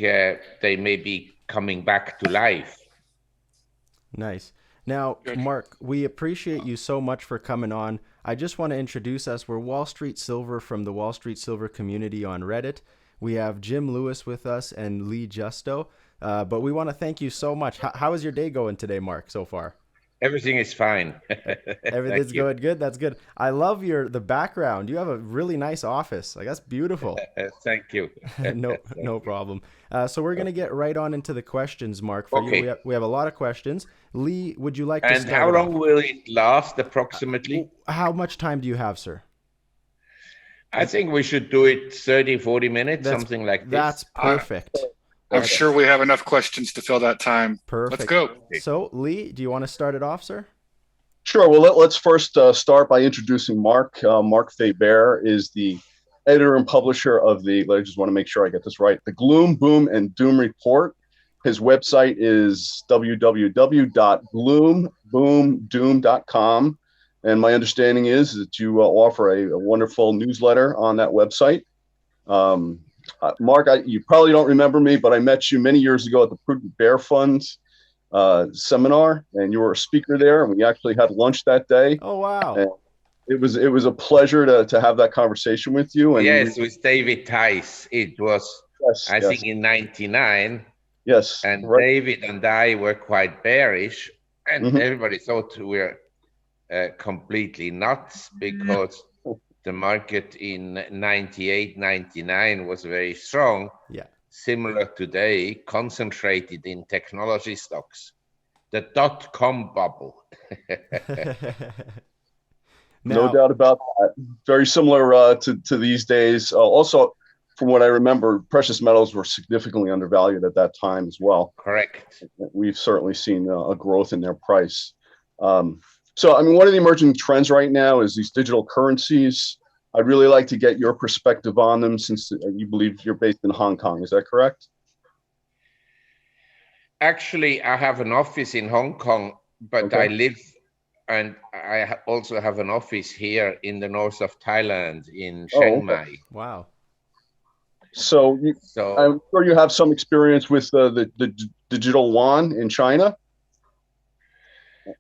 they may be coming back to life. Nice. Now, Good. Mark, we appreciate you so much for coming on. I just want to introduce us. We're Wall Street Silver from the Wall Street Silver community on Reddit. We have Jim Lewis with us and Lee Justo. But we want to thank you so much. How is your day going today, Mark, so far? Everything is fine. Thank Everything's you. going good. That's good. I love the background. You have a really nice office. Like that's beautiful. Thank you. No, Thank no you. problem. So we're gonna get right on into the questions, Mark, for you. Okay. We have a lot of questions. Lee, would you like to And start how it long off? will it last approximately? How much time do you have, sir? I think we should do it 30, 40 minutes, That's something like that's this. perfect. I'm That's sure we have enough questions to fill that time. Let's perfect. go. So, Lee, do you want to start it off, sir? Sure. Well, let's first start by introducing Marc. Marc Faber is the editor and publisher of I just want to make sure I get this right, the Gloom, Boom, and Doom Report. His website is www.gloomboomdoom.com. And my understanding is that you offer a wonderful newsletter on that website. Marc, you probably don't remember me, but I met you many years ago at the Prudent Bear Fund seminar, and you were a speaker there, and we actually had lunch that day. Oh, wow. And it was a pleasure to have that conversation with you. And Yes, with David Tice. It was, yes, I yes, think, in 99. yes, And right. David and I were quite bearish, and Mhm. everybody thought we were completely nuts because the market in 98, 99 was very strong, Yeah. similar today, concentrated in technology stocks. The dot-com bubble. No Now, doubt about that. Very similar to these days. Also, from what I remember, precious metals were significantly undervalued at that time as well. Correct. We've certainly seen a growth in their price. So, I mean, one of the emerging trends right now is these digital currencies. I'd really like to get your perspective on them since you believe you're based in Hong Kong. Is that correct? Actually, I have an office in Hong Kong, but Okay. I live and I also have an office here in the north of Thailand in Chiang Okay. Mai. wow. So So I'm sure you have some experience with the digital yuan in China.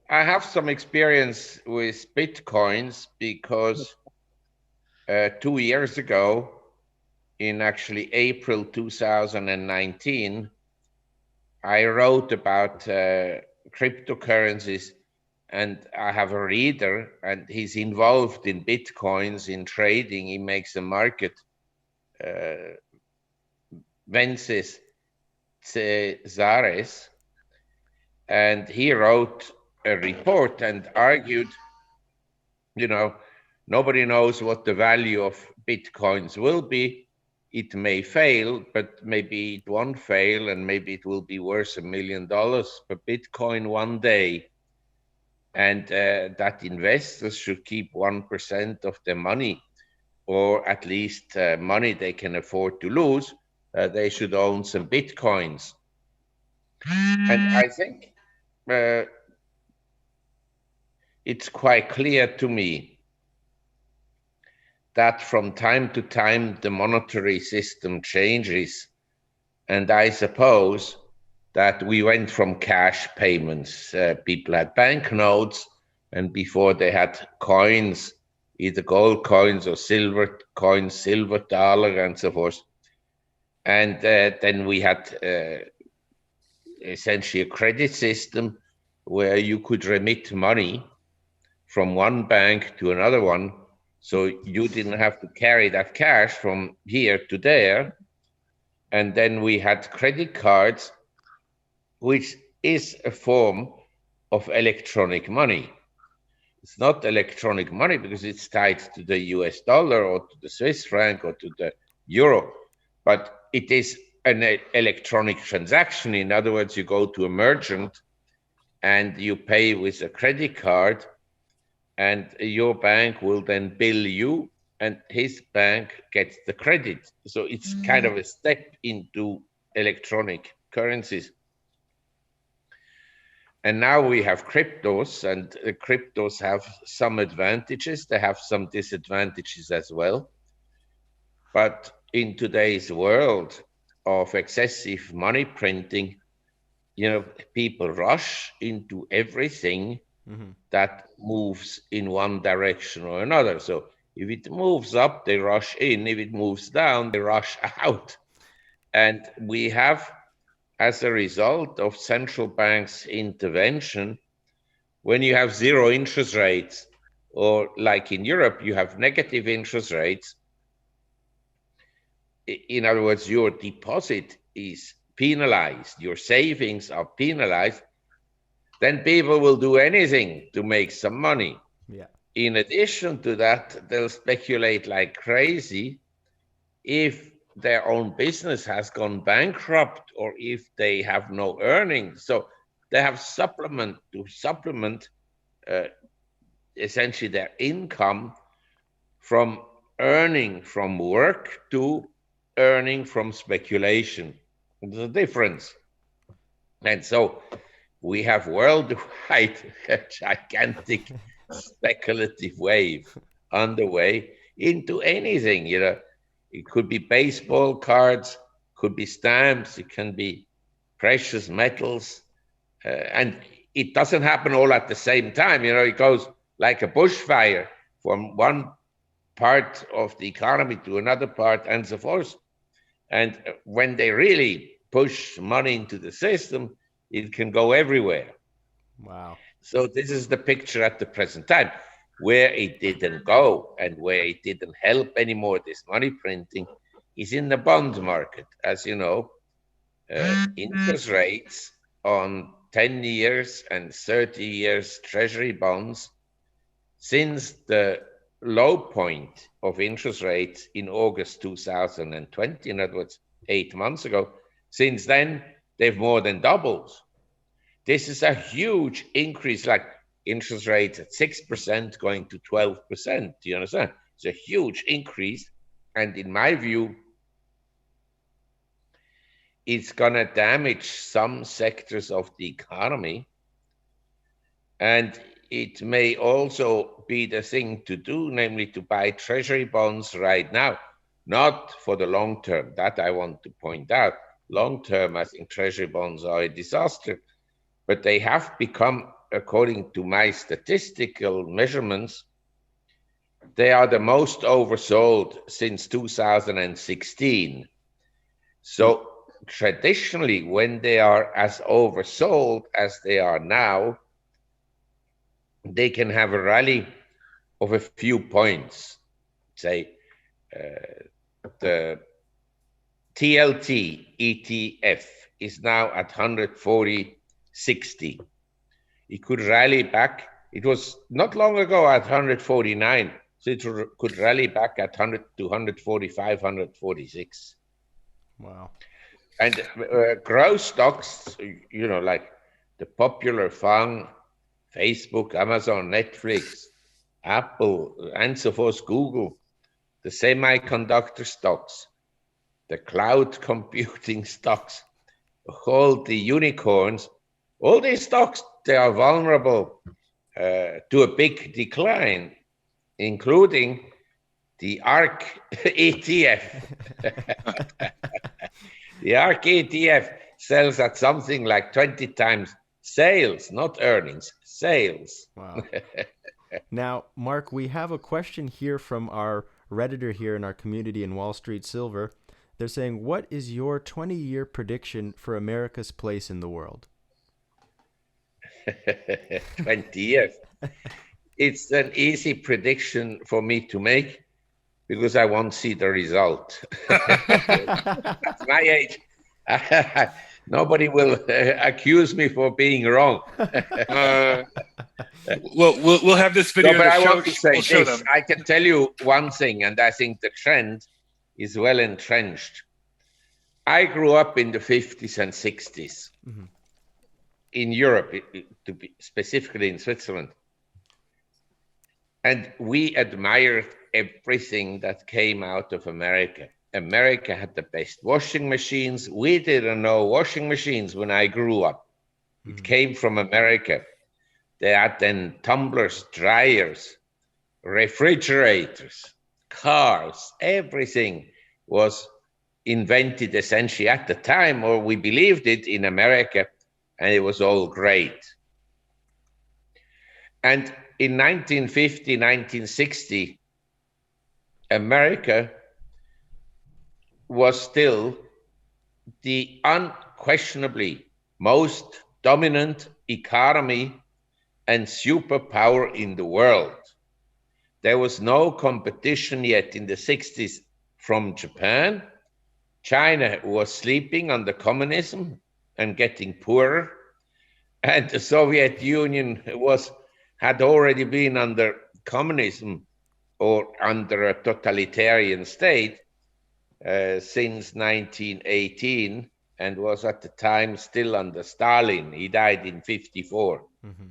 I have some experience with Bitcoins because 2 years ago, in actually April 2019, I wrote about cryptocurrencies, and I have a reader, and he's involved in Bitcoins, in trading. He makes a market, Vences Cesares, and he wrote a report and argued, nobody knows what the value of Bitcoins will be. It may fail, but maybe it won't fail, and maybe it will be worth $1 million per Bitcoin one day. And that investors should keep 1% of their money, or at least money they can afford to lose. They should own some Bitcoins. And I think it's quite clear to me that from time to time the monetary system changes. And I suppose that we went from cash payments. People had banknotes, and before they had coins, either gold coins or silver coins, silver dollar, and so forth. And then we had essentially a credit system where you could remit money from one bank to another one. So you didn't have to carry that cash from here to there. And then we had credit cards, which is a form of electronic money. It's not electronic money because it's tied to the US dollar or to the Swiss franc or to the euro, but it is an electronic transaction. In other words, you go to a merchant and you pay with a credit card, and your bank will then bill you, and his bank gets the credit. So it's kind of a step into electronic currencies. And now we have cryptos, and cryptos have some advantages. They have some disadvantages as well. But in today's world, of excessive money printing, people rush into everything that moves in one direction or another. So if it moves up, they rush in. If it moves down, they rush out. And we have, as a result of central banks' intervention, when you have zero interest rates, or like in Europe, you have negative interest rates, in other words, your deposit is penalized, your savings are penalized, then people will do anything to make some money. Yeah. In addition to that, they'll speculate like crazy if their own business has gone bankrupt or if they have no earnings. So they have to supplement essentially their income from earning from work to earning from speculation. There's a difference. And so we have worldwide a gigantic speculative wave underway into anything. It could be baseball cards, could be stamps, it can be precious metals, and it doesn't happen all at the same time. It goes like a bushfire from one part of the economy to another part, and so forth. And when they really push money into the system, it can go everywhere. Wow. So this is the picture at the present time. Where it didn't go and where it didn't help anymore, this money printing, is in the bond market. As you know, interest rates on 10 years and 30 years treasury bonds, since the low point of interest rates in August 2020, in other words, 8 months ago, since then, they've more than doubled. This is a huge increase, like interest rates at 6% going to 12%. Do you understand? It's a huge increase. And in my view, it's going to damage some sectors of the economy. And it may also be the thing to do, namely to buy treasury bonds right now, not for the long term. That I want to point out. Long term, I think treasury bonds are a disaster. But they have become, according to my statistical measurements, they are the most oversold since 2016. So traditionally, when they are as oversold as they are now, they can have a rally of a few points. Say the TLT ETF is now at 140.60. It could rally back. It was not long ago at 149, so it could rally back at 100 to 145, 146. Wow. And growth stocks, like the popular FANG, Facebook, Amazon, Netflix, Apple, and so forth, Google, the semiconductor stocks, the cloud computing stocks, all the unicorns, all these stocks, they are vulnerable to a big decline, including the ARK ETF. The ARK ETF sells at something like 20 times sales, not earnings, sales. Wow. Now, Mark, we have a question here from our Redditor here in our community in Wall Street Silver. They're saying, what is your 20-year prediction for America's place in the world? 20 years. It's an easy prediction for me to make because I won't see the result. At my age, nobody will accuse me for being wrong. We'll have this video. No, but I want to say this. I can tell you one thing, and I think the trend is well entrenched. I grew up in the 50s and 60s in Europe, to be specifically in Switzerland. And we admired everything that came out of America. America had the best washing machines. We didn't know washing machines when I grew up. It came from America. They had then tumblers, dryers, refrigerators, cars, everything was invented essentially at the time, or we believed it in America, and it was all great. And in 1950, 1960, America was still the unquestionably most dominant economy and superpower in the world. There was no competition yet in the 60s from Japan. China was sleeping under communism and getting poorer. And the Soviet Union had already been under communism or under a totalitarian state since 1918, and was at the time still under Stalin. He died in 1954. Mm-hmm.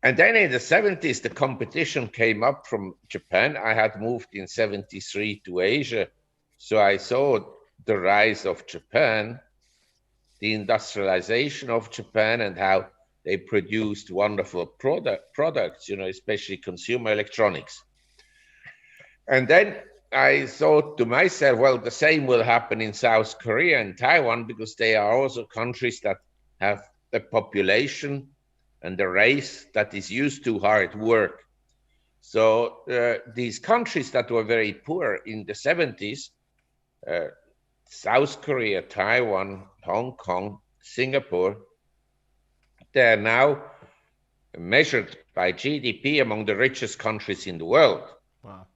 And then in the 1970s, the competition came up from Japan. I had moved in 1973 to Asia, so I saw the rise of Japan, the industrialization of Japan, and how they produced wonderful products, especially consumer electronics. And then I thought to myself, well, the same will happen in South Korea and Taiwan, because they are also countries that have a population and a race that is used to hard work. So these countries that were very poor in the 1970s, South Korea, Taiwan, Hong Kong, Singapore, they are now measured by GDP among the richest countries in the world. Wow.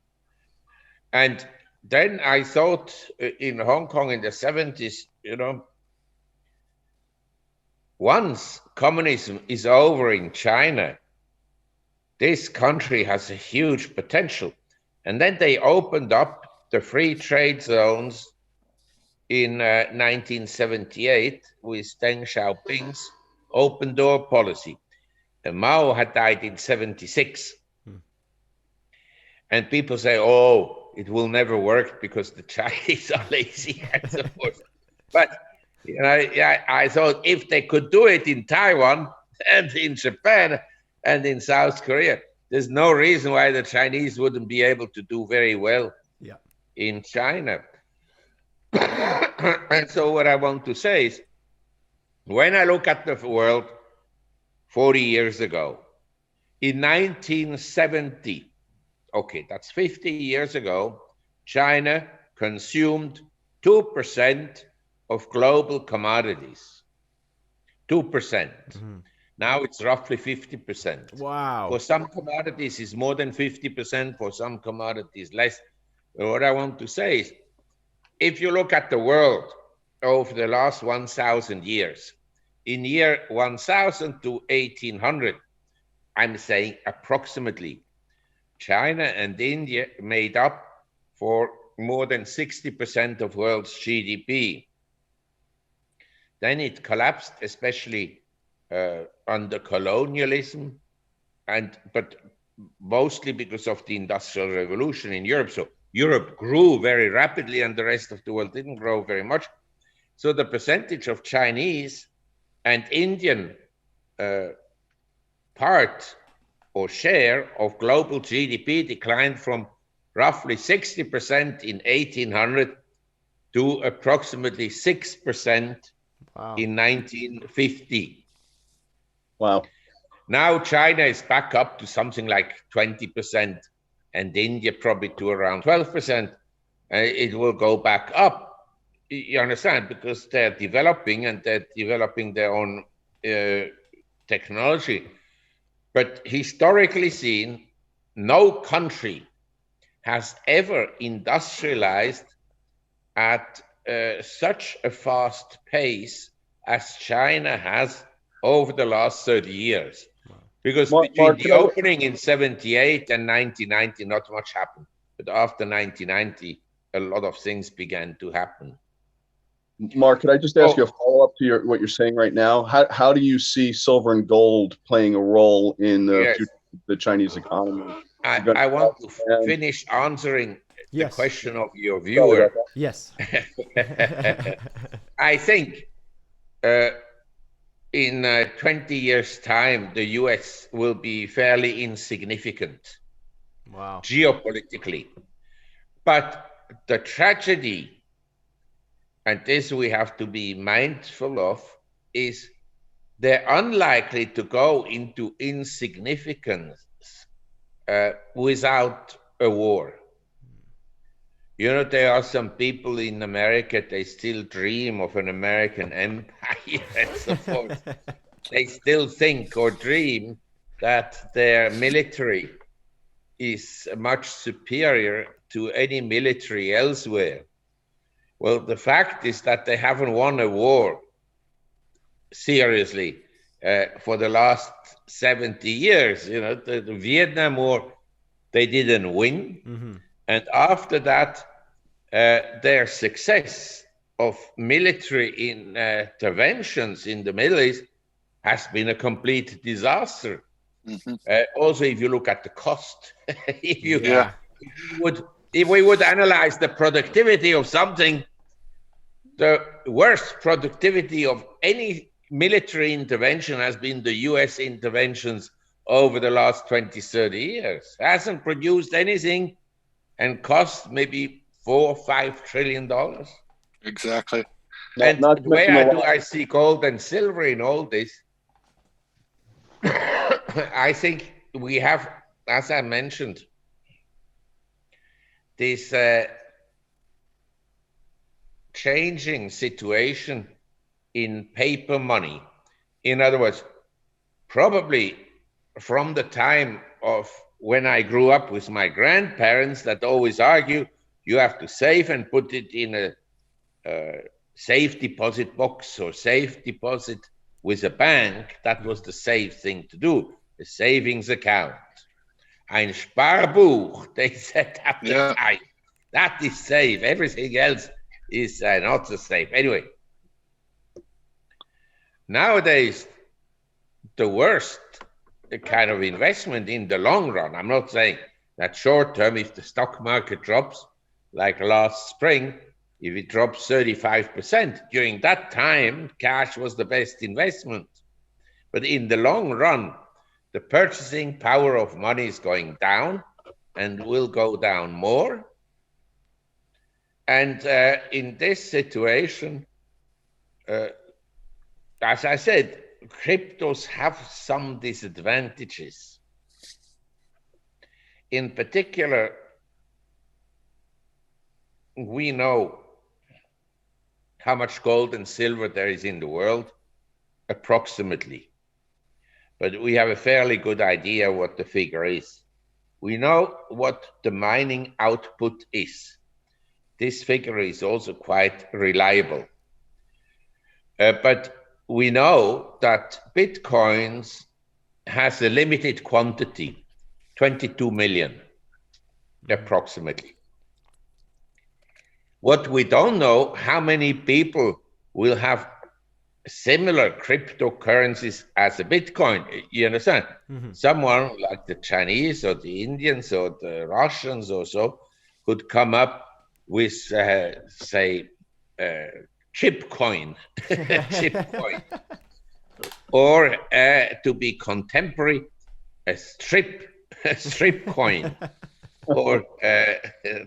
And then I thought in Hong Kong in the 1970s, once communism is over in China, this country has a huge potential. And then they opened up the free trade zones in 1978 with Deng Xiaoping's open door policy. And Mao had died in 1976. And people say, oh, it will never work because the Chinese are lazy and so forth. But I thought if they could do it in Taiwan and in Japan and in South Korea, there's no reason why the Chinese wouldn't be able to do very well in China. And so what I want to say is, when I look at the world 40 years ago, in 1970, okay, that's 50 years ago, China consumed 2% of global commodities. 2%. Mm-hmm. Now it's roughly 50%. Wow. For some commodities, it's more than 50%. For some commodities, less. But what I want to say is, if you look at the world over the last 1,000 years, in year 1000 to 1800, I'm saying approximately, China and India made up for more than 60% of world's GDP. Then it collapsed, especially under colonialism, but mostly because of the Industrial Revolution in Europe. So Europe grew very rapidly and the rest of the world didn't grow very much. So the percentage of Chinese and Indian part or share of global GDP declined from roughly 60% in 1800 to approximately 6% in 1950. Wow. Now China is back up to something like 20% and India probably to around 12%. It will go back up, you understand, because they're developing and they're developing their own technology. But historically seen, no country has ever industrialized at such a fast pace as China has over the last 30 years. Because between the opening in 78 and 1990, not much happened. But after 1990, a lot of things began to happen. Mark, could I just ask you a follow-up to what you're saying right now? How do you see silver and gold playing a role in the future of the Chinese economy? I want to finish answering the question of your viewer. Yes. I think in 20 years' time, the US will be fairly insignificant geopolitically. But the tragedy, and this we have to be mindful of, is they're unlikely to go into insignificance without a war. You know, there are some people in America, they still dream of an American empire and so forth. They still think or dream that their military is much superior to any military elsewhere. Well, the fact is that they haven't won a war seriously for the last 70 years. You know, the Vietnam War, they didn't win. Mm-hmm. And after that, their success of military interventions in the Middle East has been a complete disaster. Mm-hmm. Also, if you look at the cost, if we would analyze the productivity of something, the worst productivity of any military intervention has been the US interventions over the last 20, 30 years. It hasn't produced anything and cost maybe $4 or $5 trillion. Exactly. And where do I see gold and silver in all this? I think we have, as I mentioned, this changing situation in paper money. In other words, probably from the time of when I grew up with my grandparents that always argue you have to save and put it in a safe deposit box or safe deposit with a bank. That was the safe thing to do, a savings account. Ein Sparbuch, they said at the time. That is safe. Everything else is not so safe. Anyway, nowadays, the worst kind of investment in the long run, I'm not saying that short term, if the stock market drops, like last spring, if it drops 35%, during that time, cash was the best investment. But in the long run, the purchasing power of money is going down and will go down more. And in this situation, as I said, cryptos have some disadvantages. In particular, we know how much gold and silver there is in the world, approximately. But we have a fairly good idea what the figure is. We know what the mining output is. This figure is also quite reliable. But we know that Bitcoins has a limited quantity, 22 million, approximately. What we don't know, how many people will have similar cryptocurrencies as a Bitcoin. You understand? Mm-hmm. Someone like the Chinese or the Indians or the Russians or so could come up with, say, chip coin, or to be contemporary, a strip coin, or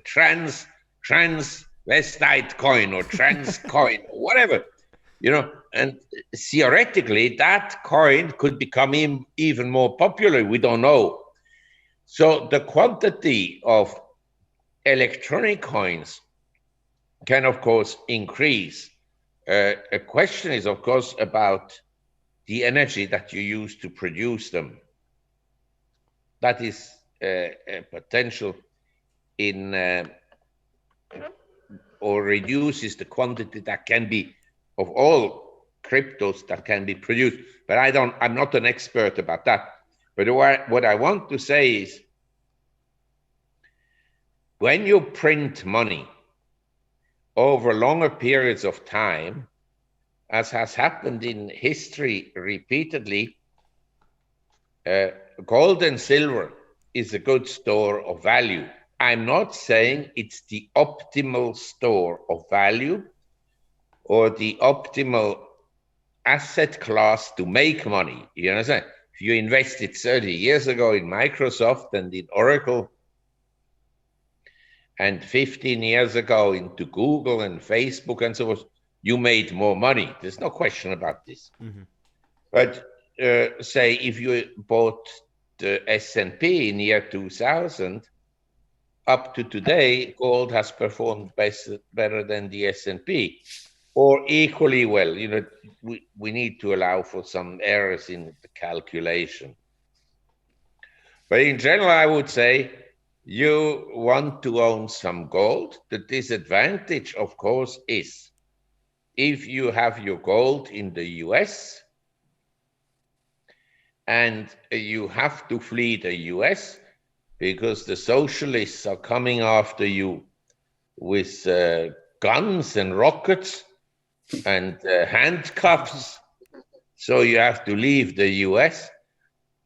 transvestite coin, or trans coin, or whatever, you know. And theoretically, that coin could become even more popular. We don't know. So the quantity of electronic coins can, of course, increase. A question is, of course, about the energy that you use to produce them. That is a potential in, or reduces the quantity that can be of all cryptos that can be produced. But I'm not an expert about that. But what I want to say is, when you print money over longer periods of time, as has happened in history repeatedly, gold and silver is a good store of value. I'm not saying it's the optimal store of value or the optimal asset class to make money. You understand? If you invested 30 years ago in Microsoft and in Oracle, and 15 years ago into Google and Facebook and so forth, you made more money. There's no question about this. Mm-hmm. But say if you bought the S&P in year 2000, up to today, gold has performed better than the S&P, or equally well. You know, we need to allow for some errors in the calculation. But in general, I would say you want to own some gold. The disadvantage, of course, is if you have your gold in the US and you have to flee the US because the socialists are coming after you with guns and rockets and handcuffs, so you have to leave the US.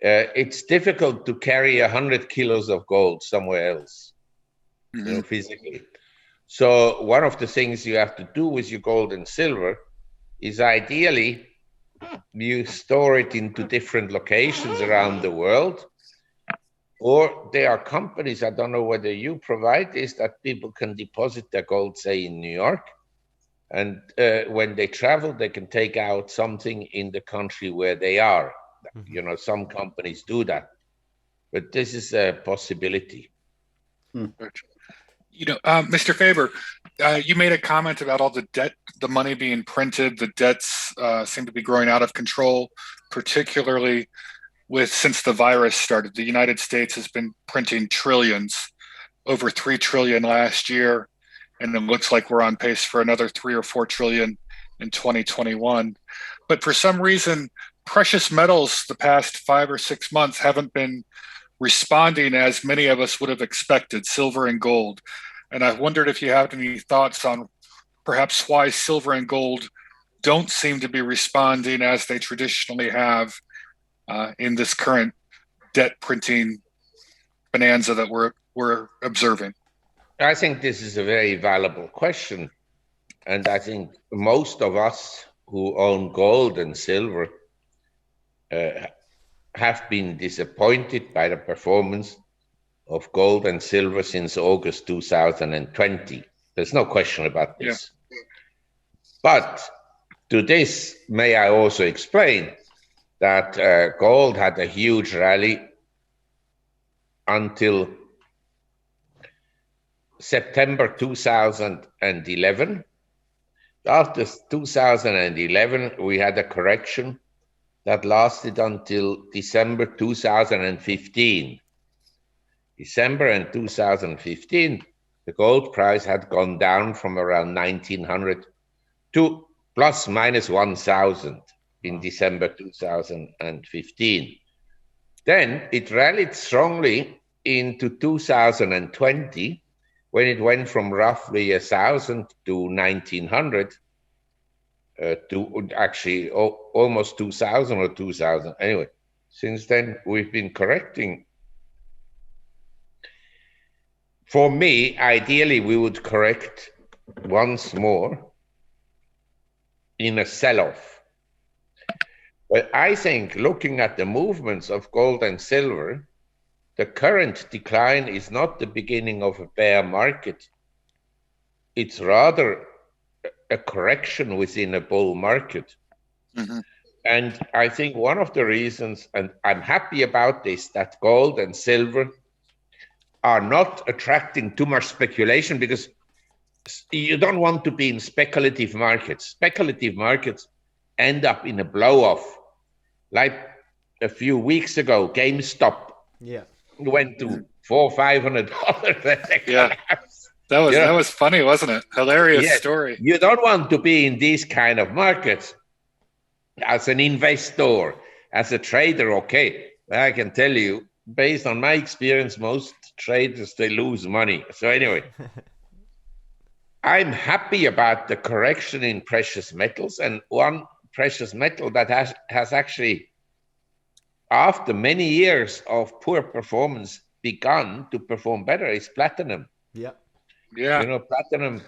It's difficult to carry 100 kilos of gold somewhere else, you know, physically. So one of the things you have to do with your gold and silver is ideally you store it into different locations around the world. Or there are companies, I don't know whether you provide this, that people can deposit their gold, say, in New York. And when they travel, they can take out something in the country where they are. Mm-hmm. You know, some companies do that. But this is a possibility. You know, Mr. Faber, you made a comment about all the debt, the money being printed. The debts seem to be growing out of control, particularly since the virus started. The United States has been printing trillions, over 3 trillion last year, and it looks like we're on pace for another 3 or 4 trillion in 2021. But for some reason, precious metals the past 5 or 6 months haven't been responding as many of us would have expected, silver and gold. And I wondered if you have any thoughts on perhaps why silver and gold don't seem to be responding as they traditionally have in this current debt printing bonanza that we're observing. I think this is a very valuable question. And I think most of us who own gold and silver have been disappointed by the performance of gold and silver since August 2020. There's no question about this. Yeah. But to this, may I also explain that gold had a huge rally until September 2011. After 2011, we had a correction that lasted until December 2015. December and 2015, the gold price had gone down from around 1900 to plus minus 1,000 in December 2015. Then it rallied strongly into 2020, when it went from roughly 1,000 to 1,900 to actually almost 2,000 or 2,000. Anyway, since then we've been correcting. For me, ideally, we would correct once more in a sell-off. But I think looking at the movements of gold and silver, the current decline is not the beginning of a bear market. It's rather a correction within a bull market. Mm-hmm. And I think one of the reasons, and I'm happy about this, that gold and silver are not attracting too much speculation, because you don't want to be in speculative markets. Speculative markets end up in a blow-off. Like a few weeks ago, GameStop went to $400-500. Yeah, that was funny, wasn't it? Hilarious story. You don't want to be in these kind of markets as an investor, as a trader. Okay, I can tell you, based on my experience, most traders, they lose money. So anyway, I'm happy about the correction in precious metals, and one precious metal that has actually, after many years of poor performance, begun to perform better is platinum. Yeah. You know, platinum,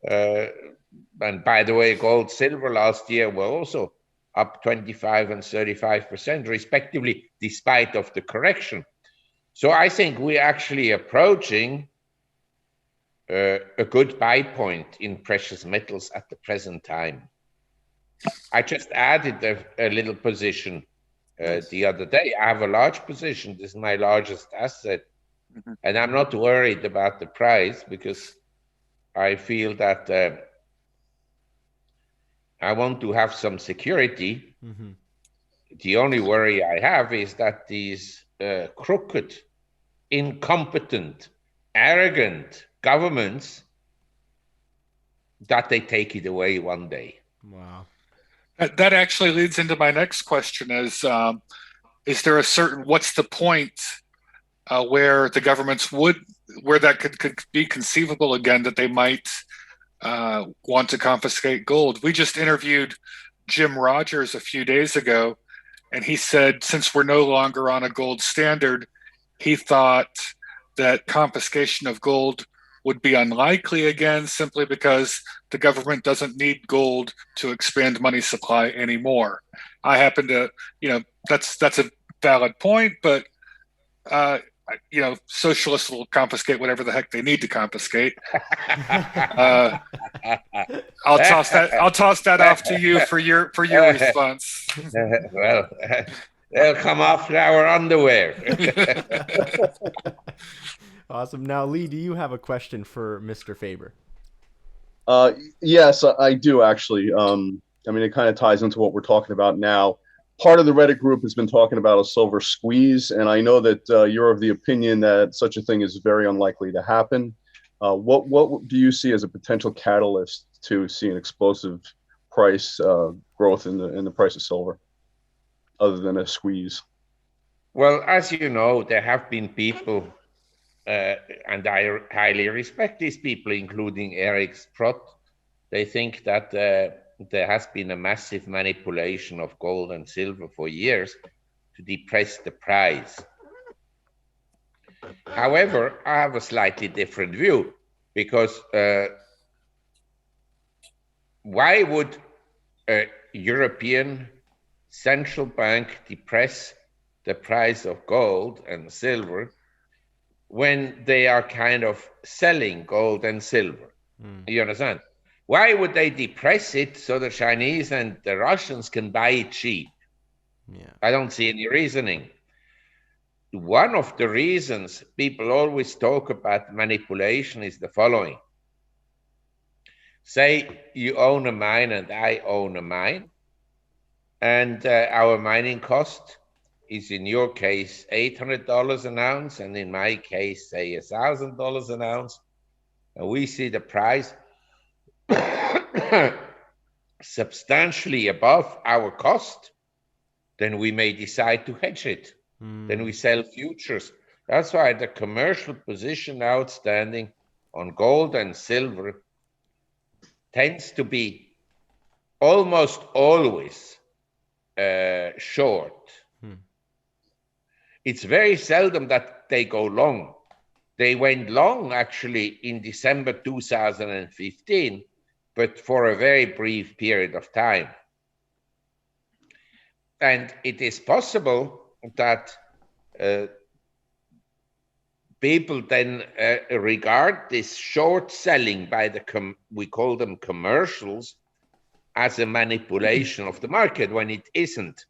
and by the way, gold, silver last year were also up 25 and 35% respectively, despite of the correction. So I think we're actually approaching a good buy point in precious metals at the present time. I just added a little position the other day. I have a large position. This is my largest asset. Mm-hmm. And I'm not worried about the price because I feel that I want to have some security. Mm-hmm. The only worry I have is that these crooked, incompetent, arrogant governments, that they take it away one day. Wow. That actually leads into my next question: is there a certain, what's the point where the governments where that could be conceivable again, that they might want to confiscate gold? We just interviewed Jim Rogers a few days ago, and he said since we're no longer on a gold standard, he thought that confiscation of gold would be unlikely again, simply because the government doesn't need gold to expand money supply anymore. I happen to, that's a valid point, but socialists will confiscate whatever the heck they need to confiscate. I'll toss that off to you for your response. Well, they'll come after our underwear. Awesome. Now, Lee, do you have a question for Mr. Faber? Yes, I do actually. It kind of ties into what we're talking about now. Part of the Reddit group has been talking about a silver squeeze, and I know that you're of the opinion that such a thing is very unlikely to happen. What do you see as a potential catalyst to see an explosive price growth in the price of silver, other than a squeeze? Well, as you know, there have been people, and I highly respect these people, including Eric Sprott. They think that there has been a massive manipulation of gold and silver for years to depress the price. However, I have a slightly different view, because why would a European central bank depress the price of gold and silver when they are kind of selling gold and silver? You understand? Why would they depress it so the Chinese and the Russians can buy it cheap? Yeah. I don't see any reasoning. One of the reasons people always talk about manipulation is the following. Say you own a mine and I own a mine, and our mining cost is, in your case, $800 an ounce, and in my case, say $1,000 an ounce, and we see the price substantially above our cost, then we may decide to hedge it. Then we sell futures. That's why the commercial position outstanding on gold and silver tends to be almost always short. It's very seldom that they go long. They went long actually in December 2015, but for a very brief period of time. And it is possible that people then regard this short selling by we call them commercials, as a manipulation of the market when it isn't.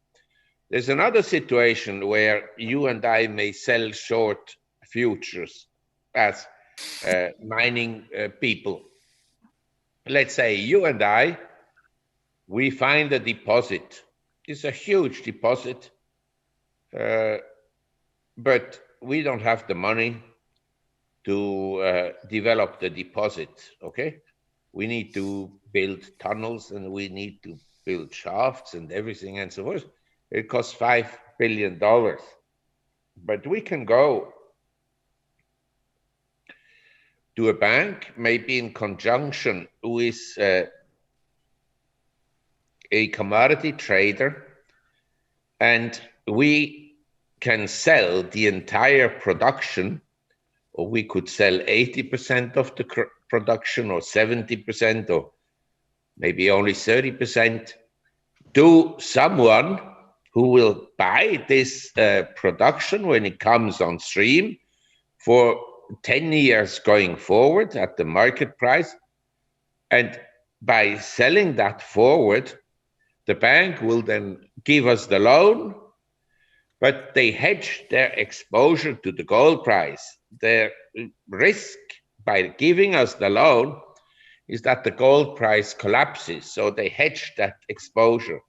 There's another situation where you and I may sell short futures as mining people. Let's say you and I, we find a deposit. It's a huge deposit, but we don't have the money to develop the deposit, okay? We need to build tunnels and we need to build shafts and everything and so forth. It costs $5 billion. But we can go to a bank, maybe in conjunction with a commodity trader, and we can sell the entire production, or we could sell 80% of the production, or 70%, or maybe only 30%, to someone who will buy this production when it comes on stream for 10 years going forward at the market price. And by selling that forward, the bank will then give us the loan, but they hedge their exposure to the gold price. Their risk by giving us the loan is that the gold price collapses. So they hedge that exposure.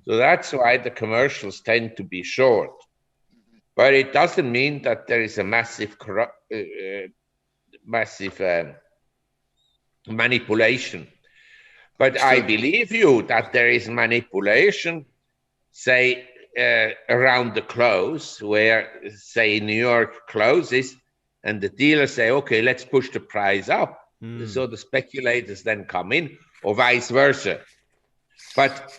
So that's why the commercials tend to be short. But it doesn't mean that there is a massive manipulation. But I believe you that there is manipulation, say, around the close, where, say, New York closes, and the dealers say, okay, let's push the price up. So the speculators then come in, or vice versa. But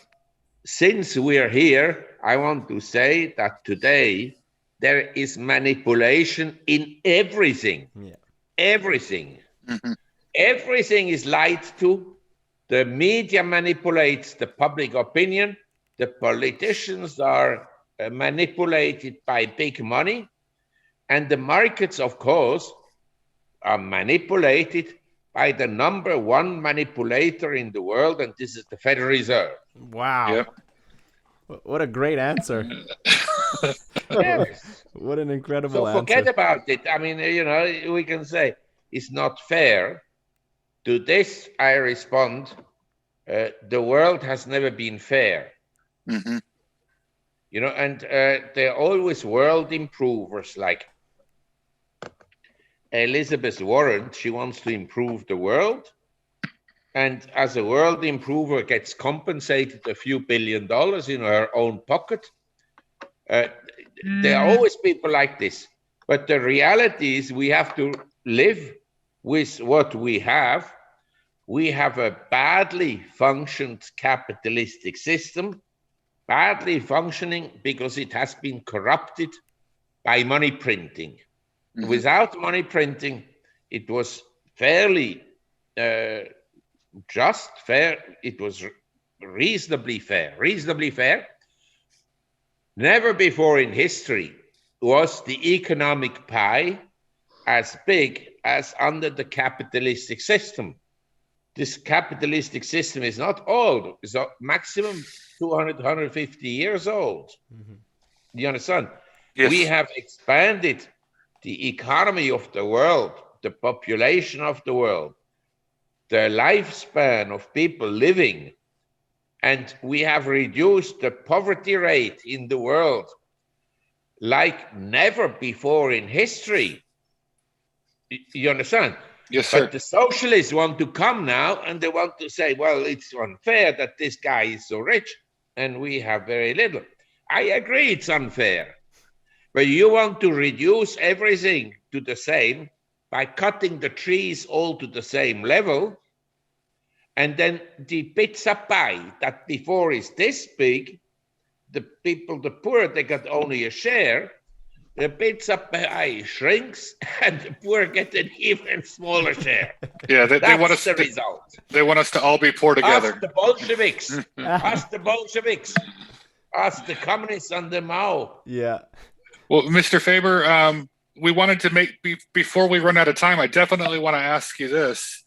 since we're here, I want to say that today there is manipulation in everything. Yeah. Everything. Mm-hmm. Everything is lied to. The media manipulates the public opinion. The politicians are manipulated by big money. And the markets, of course, are manipulated by the number one manipulator in the world, and this is the Federal Reserve. Wow. Yep. What a great answer. Yes. What an incredible answer. So forget about it. I mean, we can say it's not fair. To this, I respond, the world has never been fair. Mm-hmm. And there are always world improvers, like Elizabeth Warren. She wants to improve the world. And as a world improver gets compensated a few $1 billion in her own pocket. There are always people like this. But the reality is we have to live with what we have. We have a badly functioned capitalistic system, badly functioning because it has been corrupted by money printing. Mm-hmm. Without money printing, it was fairly just, fair. It was reasonably fair. Never before in history was the economic pie as big as under the capitalistic system. This capitalistic system is not old. It's a maximum 200, 150 years old. Mm-hmm. Do you understand? Yes. We have expanded the economy of the world, the population of the world, the lifespan of people living, and we have reduced the poverty rate in the world like never before in history. You understand? Yes, sir. But the socialists want to come now and they want to say, well, it's unfair that this guy is so rich and we have very little. I agree it's unfair. But you want to reduce everything to the same by cutting the trees all to the same level. And then the pizza pie that before is this big, the people, the poor, they got only a share. The pizza pie shrinks and the poor get an even smaller share. Yeah, they want us the result. They want us to all be poor together. Ask the Bolsheviks. Ask the Bolsheviks. Ask the communists on the Mao. Yeah. Well, Mr. Faber, we wanted to before we run out of time, I definitely want to ask you this.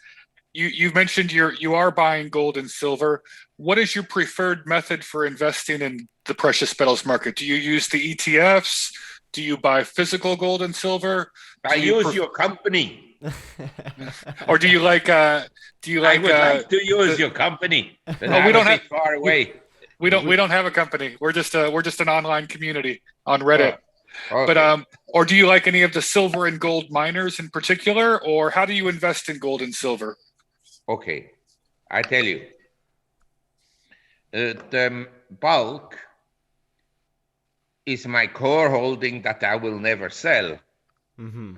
You mentioned you are buying gold and silver. What is your preferred method for investing in the precious metals market? Do you use the ETFs? Do you buy physical gold and silver? I use your company. Or do you like? I would like to use your company. We don't have far away. We don't have a company. We're just an online community on Reddit. Oh, okay. But or do you like any of the silver and gold miners in particular, or how do you invest in gold and silver? Okay, I tell you, the bulk is my core holding that I will never sell. Mm-hmm.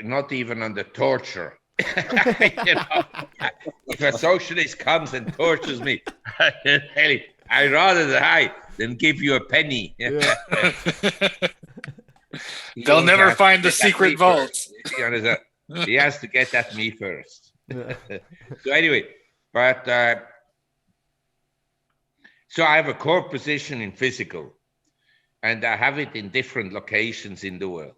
Not even under torture. If a socialist comes and tortures me, I'd rather die than give you a penny. Yeah. They'll never find the secret vault. He has to get at me first. So anyway, but so I have a core position in physical, and I have it in different locations in the world.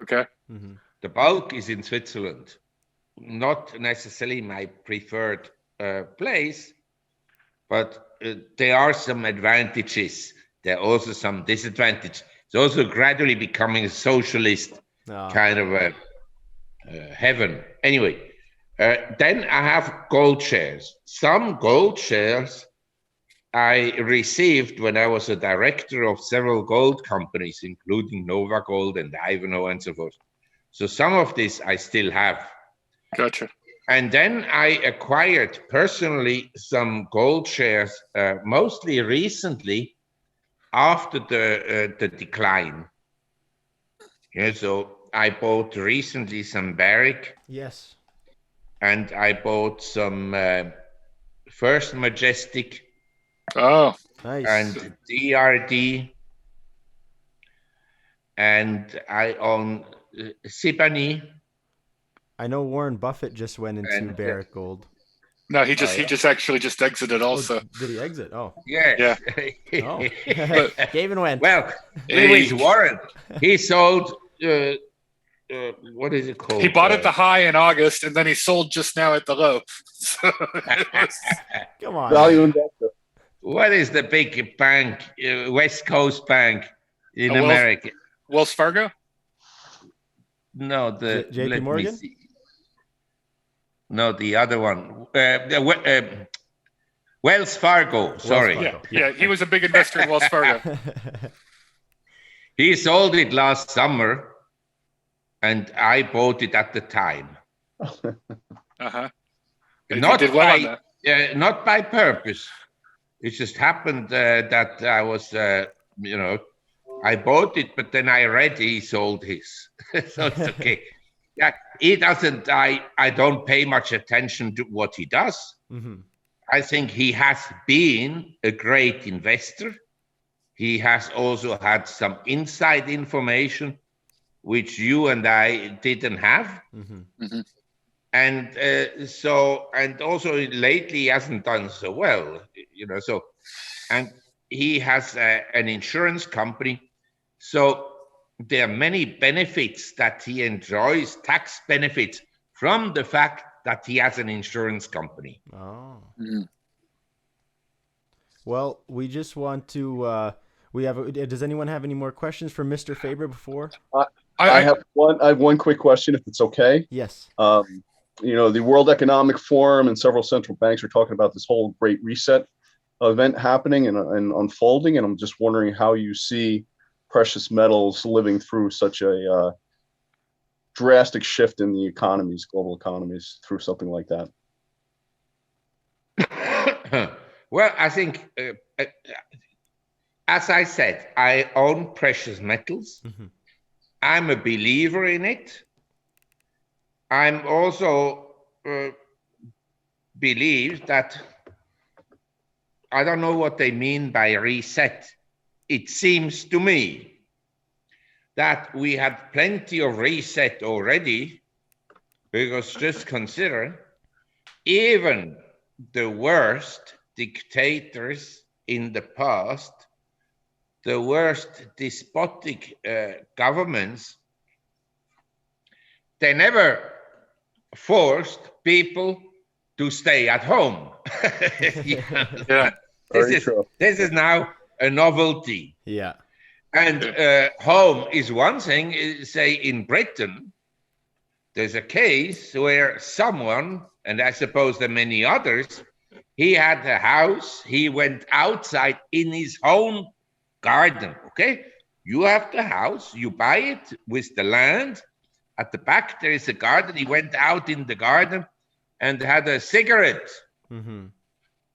Okay. Mm-hmm. The bulk is in Switzerland. Not necessarily my preferred place, but there are some advantages. There are also some disadvantages. It's also gradually becoming a socialist kind of a heaven. Anyway, then I have gold shares. Some gold shares I received when I was a director of several gold companies, including Nova Gold and Ivanhoe and so forth. So some of this I still have. Gotcha. And then I acquired personally some gold shares, mostly recently after the decline. Yeah, so I bought recently some Barrick. Yes. And I bought some First Majestic. Oh, nice. And DRD. And I own Sibani. I know Warren Buffett just went into Barrick Gold. No, he just actually just exited also. Oh, did he exit? Oh. Yes. Yeah. Oh. Gave and went. Well, Lewis Warren, he sold, what is it called? He bought at the high in August, and then he sold just now at the low. So come on. Value investor. What is the big bank, West Coast Bank in America? Wells Fargo? No, the JP Morgan? No, the other one. Wells Fargo. Sorry. Wells Fargo. Yeah, he was a big investor in Wells Fargo. He sold it last summer, and I bought it at the time. Uh-huh. Not by purpose. It just happened that I was, I bought it, but then I read he sold his. So it's okay. Yeah, he doesn't, I don't pay much attention to what he does. Mm-hmm. I think he has been a great investor. He has also had some inside information, which you and I didn't have. Mm-hmm. Mm-hmm. And also lately he hasn't done so well, and he has an insurance company. So there are many benefits that he enjoys, tax benefits from the fact that he has an insurance company. Oh. Mm-hmm. Well, we just want to, does anyone have any more questions for Mr. Faber before? I have one quick question, if it's okay. Yes. The World Economic Forum and several central banks are talking about this whole Great Reset event happening and unfolding. And I'm just wondering how you see precious metals living through such a drastic shift in the economies, global economies, through something like that. Well, I think, as I said, I own precious metals. Mm-hmm. I'm a believer in it. I'm also believe that, I don't know what they mean by reset. It seems to me that we had plenty of reset already, because just consider, even the worst dictators in the past, the worst despotic governments, they never forced people to stay at home. Yeah. This is now a novelty. Yeah. And home is one thing. Say in Britain, there's a case where someone, and I suppose there are many others, he had a house, he went outside in his own garden, okay? You have the house, you buy it with the land. At the back, there is a garden. He went out in the garden and had a cigarette. Mm-hmm.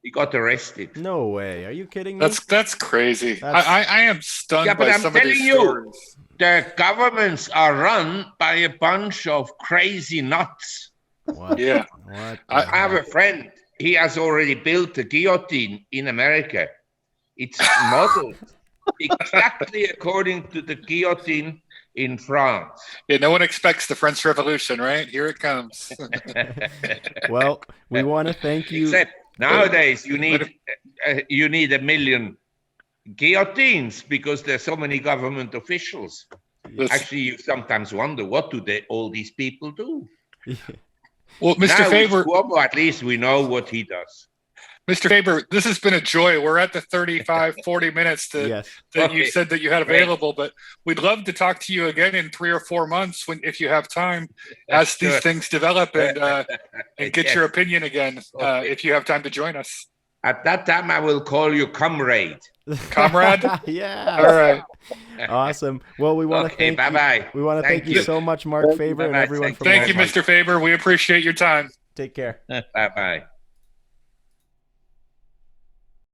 He got arrested. No way. Are you kidding me? That's crazy. I am stunned by some of these stories. The governments are run by a bunch of crazy nuts. What? Yeah. What? I have a friend. He has already built a guillotine in America. It's modeled exactly according to the guillotine in France. Yeah, no one expects the French Revolution, right? Here it comes. Well, we want to thank you. Except nowadays, you need 1 million guillotines because there's so many government officials. Actually, you sometimes wonder, what do all these people do? Well, Mr. Now, Faber, at least we know what he does. Mr. Faber, this has been a joy. We're at the 35, 40 minutes that you said that you had available, but we'd love to talk to you again in 3 or 4 months if you have time, as these things develop and get your opinion again, if you have time to join us. At that time, I will call you comrade. Comrade? Yeah. All right. Awesome. Well, we want to thank bye-bye. We want to thank you so much, Marc Faber, and everyone from Thank you, Mr. Faber. We appreciate your time. Take care. Bye-bye.